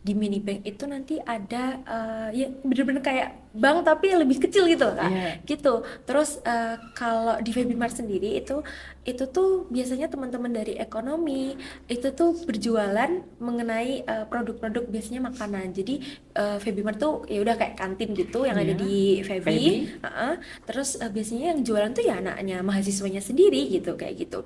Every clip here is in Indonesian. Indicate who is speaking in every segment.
Speaker 1: di mini bank itu nanti ada ya bener-bener kayak bank tapi lebih kecil gitu loh, Kak.
Speaker 2: Iya.
Speaker 1: Gitu. Terus kalau di Febimart sendiri itu tuh biasanya teman-teman dari ekonomi itu tuh berjualan mengenai produk-produk biasanya makanan. Jadi Febimart tuh ya udah kayak kantin gitu yang ada
Speaker 2: Iya.
Speaker 1: di Febi.
Speaker 2: Feby.
Speaker 1: Terus biasanya yang jualan tuh ya anaknya mahasiswanya sendiri gitu kayak gitu.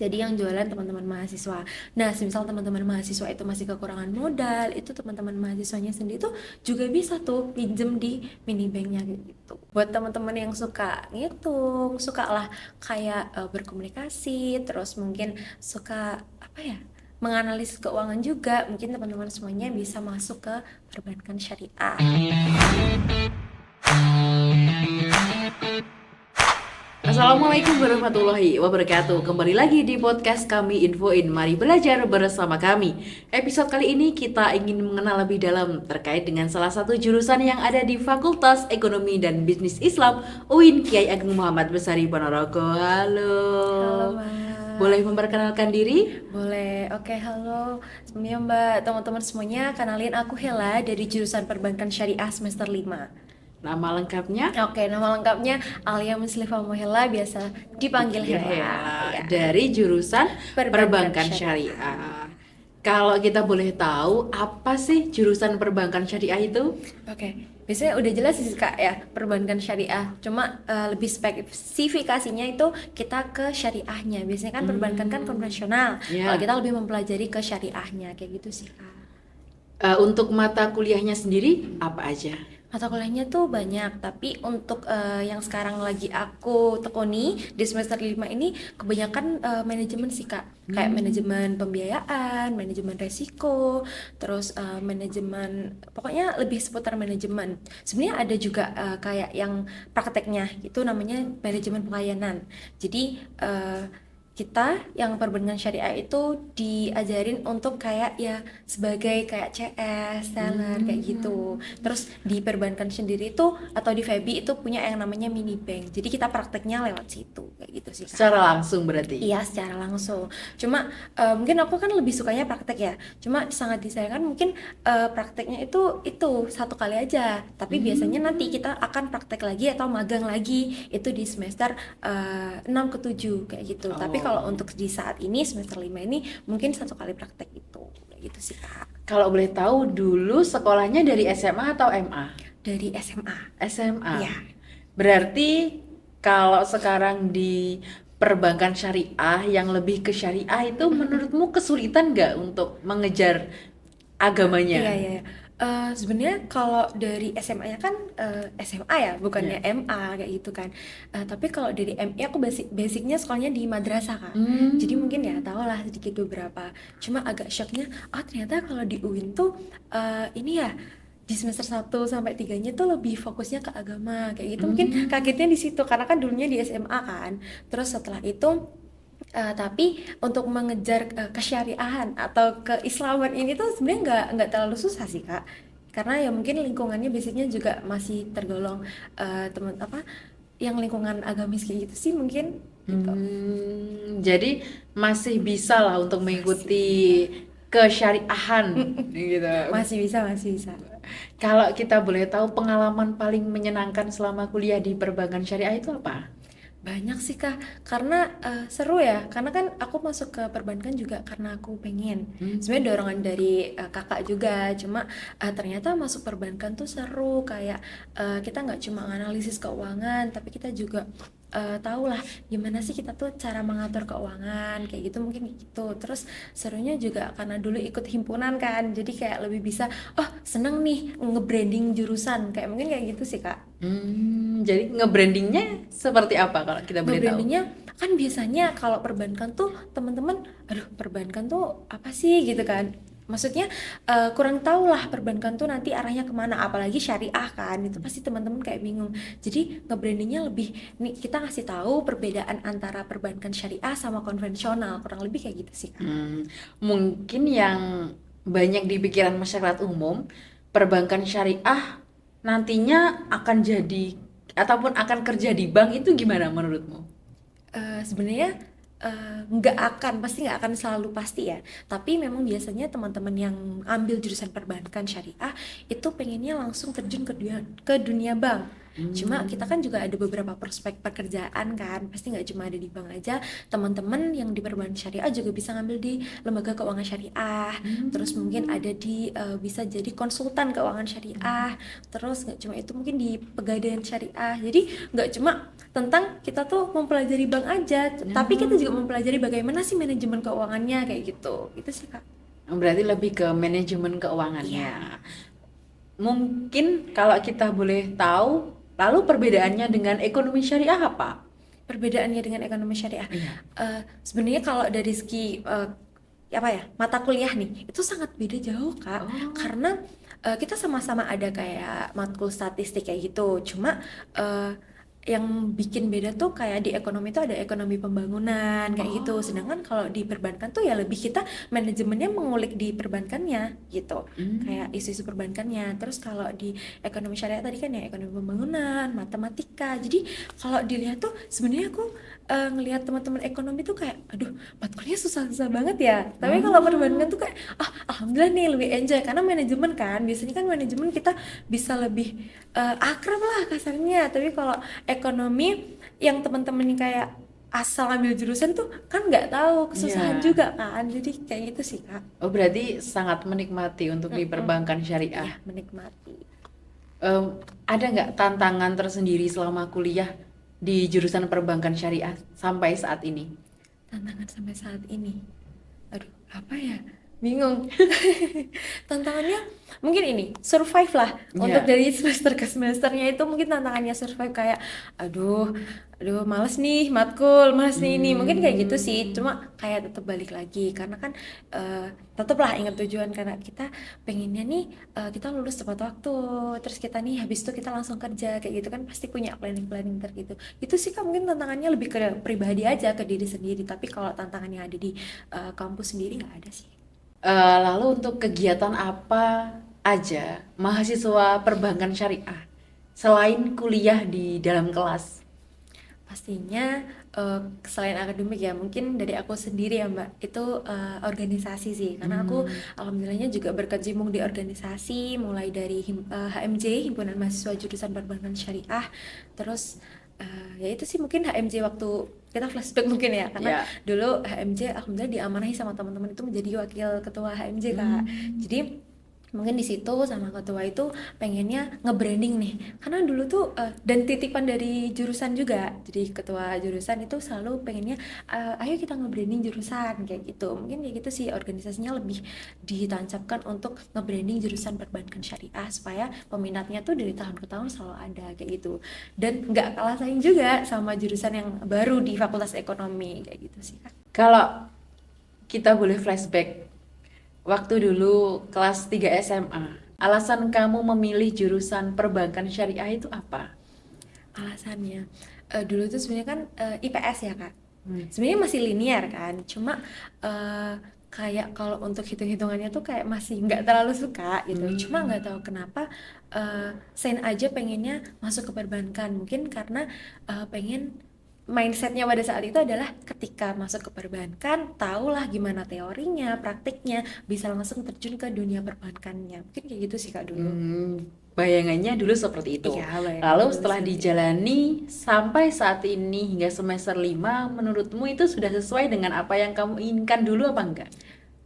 Speaker 1: Jadi yang jualan teman-teman mahasiswa. Nah, semisal teman-teman mahasiswa itu masih kekurangan modal, itu teman-teman mahasiswanya sendiri tuh juga bisa tuh pinjem di mini banknya gitu. Buat teman-teman yang suka ngitung, suka lah kayak berkomunikasi, terus mungkin suka apa ya, menganalisis keuangan juga, mungkin teman-teman semuanya bisa masuk ke perbankan syariah.
Speaker 2: Assalamualaikum warahmatullahi wabarakatuh. Kembali lagi di podcast kami Infoin. Mari belajar bersama kami. Episode kali ini kita ingin mengenal lebih dalam terkait dengan salah satu jurusan yang ada di Fakultas Ekonomi dan Bisnis Islam UIN Kiai Ageng Muhammad Besari Ponorogo. Halo.
Speaker 1: Halo, Mbak.
Speaker 2: Boleh memperkenalkan diri?
Speaker 1: Boleh. Oke, halo. Sebelumnya Mbak, teman-teman semuanya, kenalin aku Hela dari jurusan Perbankan Syariah semester 5.
Speaker 2: Nama lengkapnya?
Speaker 1: Oke, nama lengkapnya Alia Muslifah Mohela, biasa dipanggil
Speaker 2: Dipanggil
Speaker 1: Hela.
Speaker 2: Hela
Speaker 1: Ya,
Speaker 2: dari jurusan
Speaker 1: Perbankan
Speaker 2: Perbankan
Speaker 1: Syariah.
Speaker 2: Syariah. Kalau kita boleh tahu apa sih jurusan Perbankan Syariah itu?
Speaker 1: Oke, biasanya udah jelas sih Kak ya, Perbankan Syariah. Cuma lebih spesifikasinya itu kita ke syariahnya. Biasanya kan perbankan kan konvensional. Kalau
Speaker 2: Ya.
Speaker 1: kita lebih mempelajari ke syariahnya, kayak gitu sih Kak.
Speaker 2: Untuk mata kuliahnya sendiri apa aja?
Speaker 1: Mata kuliahnya tuh banyak, tapi untuk yang sekarang lagi aku tekuni di semester 5 ini kebanyakan manajemen sih Kak. Kayak manajemen pembiayaan, manajemen resiko, terus manajemen, pokoknya lebih seputar manajemen. Sebenarnya ada juga kayak yang prakteknya, itu namanya manajemen pelayanan. Jadi kita yang perbankan syariah itu diajarin untuk kayak ya sebagai kayak CS, seller kayak gitu. Terus di perbankan sendiri itu atau di Febi itu punya yang namanya mini bank. Jadi kita prakteknya lewat situ kayak gitu sih Kak.
Speaker 2: Secara langsung berarti.
Speaker 1: Iya, secara langsung. Cuma mungkin aku kan lebih sukanya praktek ya. Cuma sangat disayangkan mungkin prakteknya itu satu kali aja. Tapi biasanya nanti kita akan praktek lagi atau magang lagi itu di semester 6 ke 7 kayak gitu. Tapi kalau
Speaker 2: Oh.
Speaker 1: untuk di saat ini semester 5 ini mungkin satu kali praktek itu. Kayak gitu sih, Kak.
Speaker 2: Kalau boleh tahu dulu sekolahnya dari SMA atau MA?
Speaker 1: Dari SMA.
Speaker 2: SMA.
Speaker 1: Iya.
Speaker 2: Berarti kalau sekarang di perbankan syariah yang lebih ke syariah itu menurutmu kesulitan nggak untuk mengejar
Speaker 1: Iya,
Speaker 2: agamanya?
Speaker 1: iya, iya. Sebenarnya kalau dari SMA-nya kan SMA ya,
Speaker 2: Ya.
Speaker 1: bukannya MA kayak gitu kan. Tapi kalau dari MI aku basicnya sekolahnya di madrasah Kak. Jadi
Speaker 2: Hmm.
Speaker 1: mungkin ya tau lah sedikit beberapa. Cuma agak shocknya, oh ternyata kalau di UIN tuh ini ya di semester 1 sampai 3-nya tuh lebih fokusnya ke agama kayak gitu. Mungkin
Speaker 2: Hmm.
Speaker 1: kagetnya di situ karena kan dulunya di SMA kan. Terus setelah itu tapi untuk mengejar kesyariahan atau keislaman ini tuh sebenarnya nggak terlalu susah sih Kak, karena ya mungkin lingkungannya basicnya juga masih tergolong teman apa yang lingkungan agamis kayak gitu sih mungkin gitu.
Speaker 2: Jadi masih bisa lah untuk
Speaker 1: Masih
Speaker 2: mengikuti
Speaker 1: bisa.
Speaker 2: kesyariahan gitu.
Speaker 1: Masih bisa.
Speaker 2: Kalau kita boleh tahu pengalaman paling menyenangkan selama kuliah di perbankan syariah itu apa?
Speaker 1: Banyak sih Kak, karena seru ya, karena kan aku masuk ke perbankan juga karena aku pengen. Sebenarnya dorongan dari kakak juga, cuma ternyata masuk perbankan tuh seru, kayak kita nggak cuma analisis keuangan, tapi kita juga tahu lah gimana sih kita tuh cara mengatur keuangan, kayak gitu mungkin gitu. Terus serunya juga karena dulu ikut himpunan kan, jadi kayak lebih bisa, oh seneng nih nge-branding jurusan, kayak mungkin kayak gitu sih Kak.
Speaker 2: Jadi nge-brandingnya seperti apa kalau kita boleh tahu?
Speaker 1: Nge-brandingnya kan biasanya kalau perbankan tuh teman-teman, aduh perbankan tuh apa sih gitu kan, maksudnya kurang tahu lah perbankan tuh nanti arahnya kemana, apalagi syariah kan itu pasti teman-teman kayak bingung. Jadi nge-brandingnya lebih nih kita ngasih tahu perbedaan antara perbankan syariah sama konvensional, kurang lebih kayak gitu sih Kak.
Speaker 2: Mungkin yang banyak di pikiran masyarakat umum, perbankan syariah nantinya akan jadi ataupun akan kerja di bank itu gimana menurutmu?
Speaker 1: Sebenarnya pasti nggak akan selalu pasti ya. Tapi memang biasanya teman-teman yang ambil jurusan perbankan syariah itu pengennya langsung terjun ke dunia bank. Cuma kita kan juga ada beberapa prospek pekerjaan kan, pasti nggak cuma ada di bank aja. Teman-teman yang di perbankan syariah juga bisa ngambil di lembaga keuangan syariah. Terus mungkin ada di bisa jadi konsultan keuangan syariah. Terus nggak cuma itu, mungkin di pegadaian syariah. Jadi nggak cuma tentang kita tuh mempelajari bank aja, tapi kita juga mempelajari bagaimana sih manajemen keuangannya kayak gitu. Itu sih Kak.
Speaker 2: Berarti lebih ke manajemen keuangannya.
Speaker 1: Iya.
Speaker 2: Mungkin kalau kita boleh tahu, lalu perbedaannya dengan ekonomi syariah apa?
Speaker 1: Perbedaannya dengan ekonomi syariah.
Speaker 2: Iya.
Speaker 1: Sebenarnya kalau dari segi apa ya, mata kuliah nih, itu sangat beda jauh Kak.
Speaker 2: Oh.
Speaker 1: Karena kita sama-sama ada kayak matkul statistik kayak gitu. Cuma yang bikin beda tuh kayak di ekonomi itu ada ekonomi pembangunan kayak gitu. Sedangkan kalau di perbankan tuh ya lebih kita manajemennya mengulik di perbankannya gitu. Kayak isu-isu perbankannya. Terus kalau di ekonomi syariah tadi kan ya ekonomi pembangunan, matematika. Jadi kalau dilihat tuh sebenarnya aku ngelihat teman-teman ekonomi tuh kayak aduh matkulnya susah-susah banget ya. Tapi kalau perbankan tuh kayak alhamdulillah nih lebih enjoy karena manajemen kan. Biasanya kan manajemen kita bisa lebih akrab lah kasarnya. Tapi kalau ekonomi yang teman-teman kayak asal ambil jurusan tuh kan nggak tahu kesusahan
Speaker 2: Iya.
Speaker 1: juga kan, jadi kayak gitu sih Kak.
Speaker 2: Oh, berarti sangat menikmati untuk di perbankan syariah.
Speaker 1: Ya menikmati.
Speaker 2: Ada nggak tantangan tersendiri selama kuliah di jurusan perbankan syariah sampai saat ini?
Speaker 1: Tantangan sampai saat ini, aduh apa ya, bingung. Tantangannya mungkin ini survive lah. Untuk
Speaker 2: Iya.
Speaker 1: dari semester ke semesternya itu mungkin tantangannya survive kayak aduh males nih matkul, males nih ini, mungkin kayak gitu sih. Cuma kayak tetap balik lagi karena kan tetaplah ingat tujuan, karena kita pengennya nih kita lulus tepat waktu, terus kita nih habis itu kita langsung kerja kayak gitu kan, pasti punya planning tergitu. Itu sih Kak, mungkin tantangannya lebih ke pribadi aja, ke diri sendiri. Tapi kalau tantangan yang ada di kampus sendiri nggak ada sih.
Speaker 2: Lalu untuk kegiatan apa aja mahasiswa perbankan syariah selain kuliah di dalam kelas?
Speaker 1: Pastinya selain akademik ya, mungkin dari aku sendiri ya Mbak, itu organisasi sih. Karena aku alhamdulillahnya juga berkecimpung di organisasi, mulai dari HMJ, Himpunan Mahasiswa Jurusan Perbankan Syariah. Terus ya itu sih mungkin HMJ waktu kita flashback mungkin ya, karena
Speaker 2: Ya.
Speaker 1: dulu HMJ alhamdulillah diamanahi sama teman-teman itu menjadi wakil ketua HMJ Kak. Jadi mungkin di situ sama ketua itu pengennya nge-branding nih, karena dulu tuh dan titipan dari jurusan juga, jadi ketua jurusan itu selalu pengennya ayo kita nge-branding jurusan kayak gitu. Mungkin kayak gitu sih, organisasinya lebih ditancapkan untuk nge-branding jurusan perbankan syariah supaya peminatnya tuh dari tahun ke tahun selalu ada kayak gitu, dan nggak kalah saing juga sama jurusan yang baru di fakultas ekonomi kayak gitu sih Kak.
Speaker 2: Kalau kita boleh flashback waktu dulu kelas 3 SMA, alasan kamu memilih jurusan perbankan syariah itu apa?
Speaker 1: Alasannya dulu tuh sebenarnya kan IPS ya Kak. Sebenarnya masih linear kan, cuma kayak kalau untuk hitung-hitungannya tuh kayak masih nggak terlalu suka gitu. Cuma nggak tahu kenapa Sen aja pengennya masuk ke perbankan, mungkin karena pengen mindsetnya pada saat itu adalah ketika masuk ke perbankan tahulah gimana teorinya, praktiknya, bisa langsung terjun ke dunia perbankannya. Mungkin kayak gitu sih Kak dulu.
Speaker 2: Bayangannya dulu seperti itu.
Speaker 1: Iya, bayangannya
Speaker 2: Lalu
Speaker 1: dulu
Speaker 2: setelah
Speaker 1: seperti itu.
Speaker 2: dijalani sampai saat ini hingga semester 5, menurutmu itu sudah sesuai dengan apa yang kamu inginkan dulu apa enggak?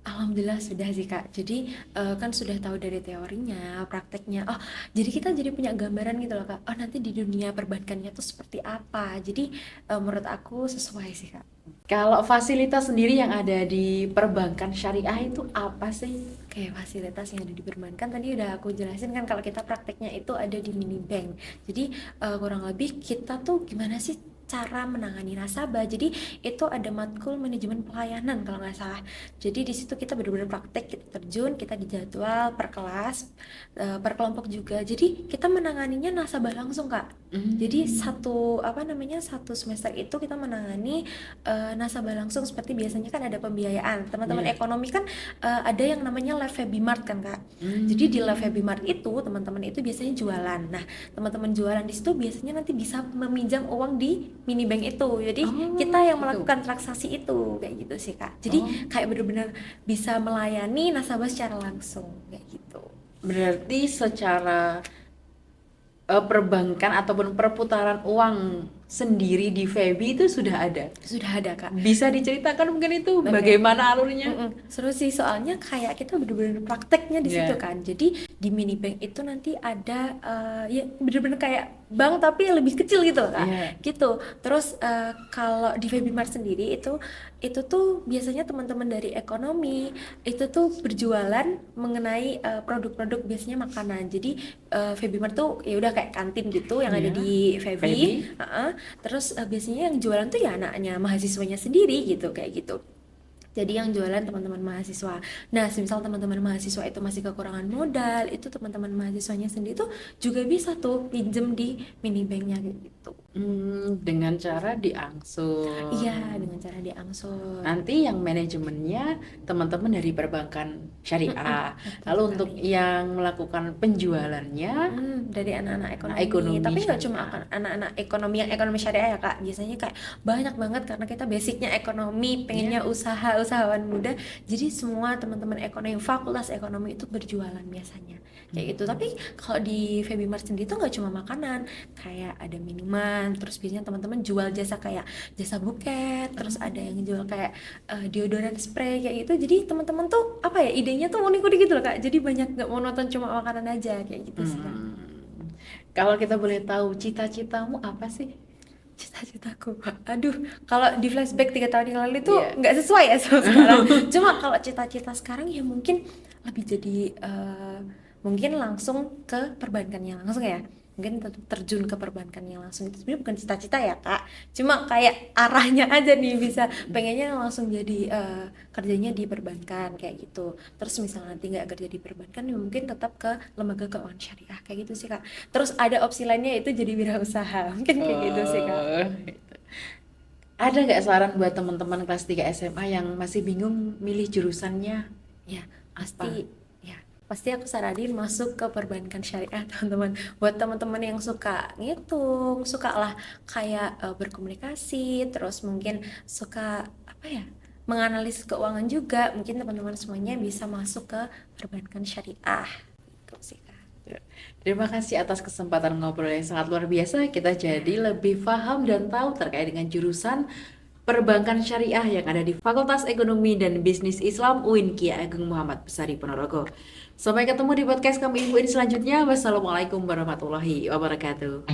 Speaker 1: Alhamdulillah sudah sih Kak. Jadi kan sudah tahu dari teorinya, prakteknya. Oh, jadi kita jadi punya gambaran gitu loh Kak. Oh, nanti di dunia perbankannya tuh seperti apa. Jadi menurut aku sesuai sih Kak.
Speaker 2: Kalau fasilitas sendiri yang ada di perbankan syariah itu apa sih?
Speaker 1: Kayak fasilitas yang ada di perbankan tadi udah aku jelasin kan, kalau kita prakteknya itu ada di mini bank. Jadi kurang lebih kita tuh gimana sih cara menangani nasabah. Jadi itu ada matkul manajemen pelayanan kalau nggak salah. Jadi di situ kita benar-benar praktek, kita terjun, kita dijadwal per kelas, per kelompok juga. Jadi kita menanganinya nasabah langsung Kak. Jadi satu semester itu kita menangani nasabah langsung seperti biasanya kan ada pembiayaan. Teman-teman
Speaker 2: Iya.
Speaker 1: ekonomi kan ada yang namanya Lab Febimart kan Kak. Jadi di Lab Febimart itu teman-teman itu biasanya jualan. Nah, teman-teman jualan di situ biasanya nanti bisa meminjam uang di mini bank itu. Jadi kita yang
Speaker 2: gitu.
Speaker 1: melakukan transaksi itu kayak gitu sih Kak. Jadi kayak benar-benar bisa melayani nasabah secara langsung kayak gitu.
Speaker 2: Berarti secara perbankan ataupun perputaran uang sendiri di Febi itu sudah ada.
Speaker 1: Sudah ada Kak.
Speaker 2: Bisa diceritakan mungkin itu
Speaker 1: Oke.
Speaker 2: bagaimana alurnya?
Speaker 1: Seru sih soalnya kayak kita bener-bener prakteknya di situ
Speaker 2: Iya.
Speaker 1: kan. Jadi di mini bank itu nanti ada ya bener-bener kayak bank tapi lebih kecil gitu loh Kak.
Speaker 2: Iya.
Speaker 1: Gitu. Terus kalau di Febimart sendiri itu tuh biasanya teman-teman dari ekonomi itu tuh berjualan mengenai produk-produk biasanya makanan. Jadi Febimart tuh ya udah kayak kantin gitu yang ada
Speaker 2: Iya.
Speaker 1: di
Speaker 2: Febi.
Speaker 1: Febi. Terus biasanya yang jualan tuh ya anaknya mahasiswanya sendiri gitu kayak gitu. Jadi yang jualan teman-teman mahasiswa. Nah, semisal teman-teman mahasiswa itu masih kekurangan modal, itu teman-teman mahasiswanya sendiri tuh juga bisa tuh pinjem di mini banknya kayak gitu.
Speaker 2: Dengan cara diangsur.
Speaker 1: Iya, dengan cara diangsur.
Speaker 2: Nanti yang manajemennya teman-teman dari perbankan syariah.
Speaker 1: Betul
Speaker 2: Lalu
Speaker 1: sekali.
Speaker 2: untuk yang melakukan penjualannya
Speaker 1: Dari anak-anak ekonomi.
Speaker 2: ekonomi
Speaker 1: Tapi nggak cuma
Speaker 2: syariah.
Speaker 1: anak-anak ekonomi yang ekonomi syariah ya Kak. Biasanya kayak banyak banget karena kita basicnya ekonomi, pengennya usahawan muda. Jadi semua teman-teman ekonomi, fakultas ekonomi itu berjualan biasanya kayak gitu. Tapi kalau di Febimart sendiri tuh nggak cuma makanan, kayak ada minuman. Terus biasanya teman-teman jual jasa kayak jasa buket. Terus ada yang jual kayak deodoran spray kayak gitu. Jadi teman-teman tuh apa ya idenya tuh unik-unik gitu loh Kak. Jadi banyak nggak monoton cuma makanan aja kayak gitu sih Kak.
Speaker 2: Kalau kita boleh tahu cita-citamu apa sih?
Speaker 1: Cita-citaku, aduh, kalau di flashback 3 tahun yang lalu itu
Speaker 2: Iya.
Speaker 1: nggak sesuai ya sama sekarang. Cuma kalau cita-cita sekarang ya mungkin lebih jadi mungkin langsung ke perbankan yang langsung ya. Mungkin terjun ke perbankan yang langsung itu sebenarnya bukan cita-cita ya Kak. Cuma kayak arahnya aja nih bisa pengennya langsung jadi kerjanya di perbankan kayak gitu. Terus misalnya nanti nggak kerja di perbankan ya mungkin tetap ke lembaga keuangan syariah kayak gitu sih Kak. Terus ada opsi lainnya itu jadi wirausaha. Mungkin kayak gitu sih Kak.
Speaker 2: Gitu. Ada nggak saran buat teman-teman kelas 3 SMA yang masih bingung milih jurusannya?
Speaker 1: Ya, pasti aku saranin masuk ke perbankan syariah teman-teman. Buat teman-teman yang suka ngitung, suka lah kayak berkomunikasi, terus mungkin suka apa ya, menganalisis keuangan juga, mungkin teman-teman semuanya bisa masuk ke perbankan syariah. Gitu sih Kak.
Speaker 2: Terima kasih atas kesempatan ngobrol yang sangat luar biasa. Kita jadi lebih paham dan tahu terkait dengan jurusan perbankan syariah yang ada di Fakultas Ekonomi dan Bisnis Islam UIN Kiai Ageng Muhammad Besari Ponorogo. Sampai ketemu di podcast kami Infoin selanjutnya. Wassalamualaikum warahmatullahi wabarakatuh.